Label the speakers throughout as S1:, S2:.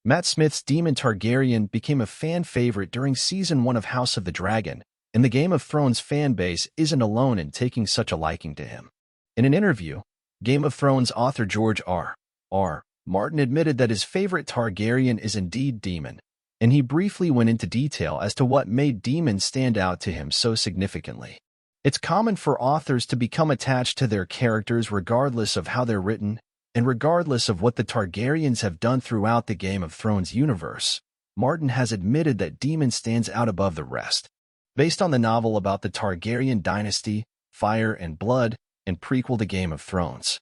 S1: Matt Smith's Daemon Targaryen became a fan favorite during Season 1 of House of the Dragon, and the Game of Thrones fanbase isn't alone in taking such a liking to him. In an interview, Game of Thrones author George R.R. Martin admitted that his favorite Targaryen is indeed Daemon, and he briefly went into detail as to what made Daemon stand out to him so significantly. It's common for authors to become attached to their characters regardless of how they're written, and regardless of what the Targaryens have done throughout the Game of Thrones universe. Martin has admitted that Daemon stands out above the rest. Based on the novel about the Targaryen dynasty, Fire and Blood, and prequel to Game of Thrones,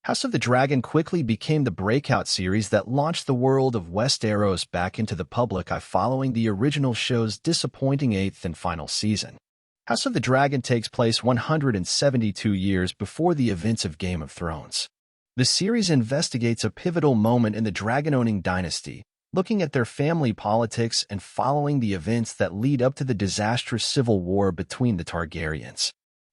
S1: House of the Dragon quickly became the breakout series that launched the world of Westeros back into the public eye following the original show's disappointing 8th and final season. House of the Dragon takes place 172 years before the events of Game of Thrones. The series investigates a pivotal moment in the dragon-owning dynasty, looking at their family politics and following the events that lead up to the disastrous civil war between the Targaryens.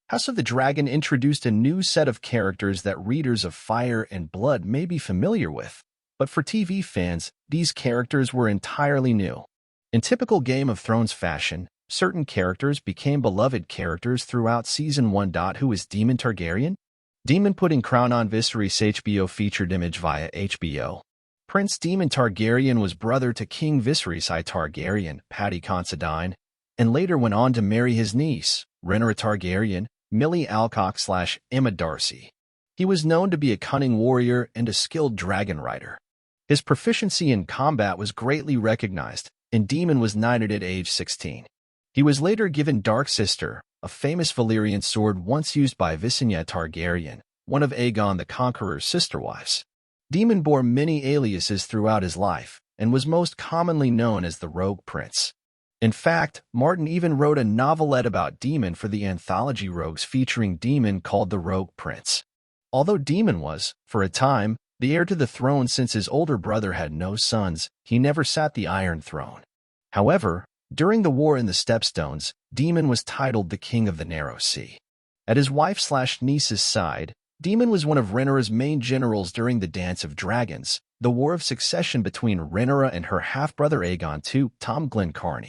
S1: House of the Dragon introduced a new set of characters that readers of Fire and Blood may be familiar with, but for TV fans, these characters were entirely new. In typical Game of Thrones fashion, certain characters became beloved characters throughout Season 1. Who is Daemon Targaryen? Daemon putting crown on Viserys. HBO featured image via HBO. Prince Daemon Targaryen was brother to King Viserys I Targaryen, Paddy Considine, and later went on to marry his niece, Rhaenyra Targaryen, Millie Alcock/Emma Darcy. He was known to be a cunning warrior and a skilled dragon rider. His proficiency in combat was greatly recognized, and Daemon was knighted at age 16. He was later given Dark Sister, a famous Valyrian sword once used by Visenya Targaryen, one of Aegon the Conqueror's sister wives. Daemon bore many aliases throughout his life, and was most commonly known as the Rogue Prince. In fact, Martin even wrote a novelette about Daemon for the anthology Rogues featuring Daemon called The Rogue Prince. Although Daemon was, for a time, the heir to the throne since his older brother had no sons, he never sat the Iron Throne. However, during the War in the Stepstones, Daemon was titled the King of the Narrow Sea. At his wife/niece's side, Daemon was one of Rhaenyra's main generals during the Dance of Dragons, the war of succession between Rhaenyra and her half-brother Aegon II, Tom Glencairn.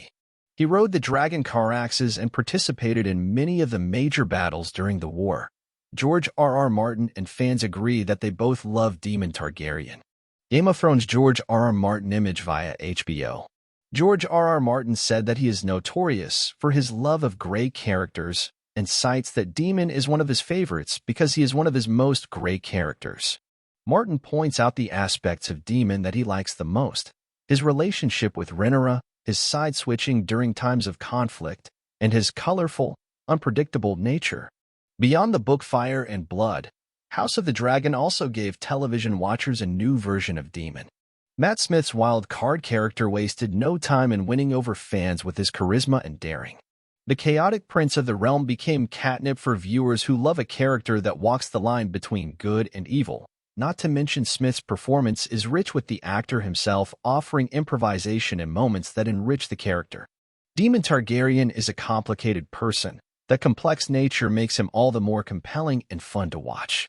S1: He rode the dragon Caraxes and participated in many of the major battles during the war. George R.R. Martin and fans agree that they both love Daemon Targaryen. Game of Thrones George R.R. Martin image via HBO. George R.R. Martin said that he is notorious for his love of gray characters and cites that Daemon is one of his favorites because he is one of his most gray characters. Martin points out the aspects of Daemon that he likes the most: his relationship with Rhaenyra, his side-switching during times of conflict, and his colorful, unpredictable nature. Beyond the book Fire and Blood, House of the Dragon also gave television watchers a new version of Daemon. Matt Smith's wild card character wasted no time in winning over fans with his charisma and daring. The chaotic prince of the realm became catnip for viewers who love a character that walks the line between good and evil. Not to mention Smith's performance is rich with the actor himself offering improvisation and moments that enrich the character. Daemon Targaryen is a complicated person. That complex nature makes him all the more compelling and fun to watch.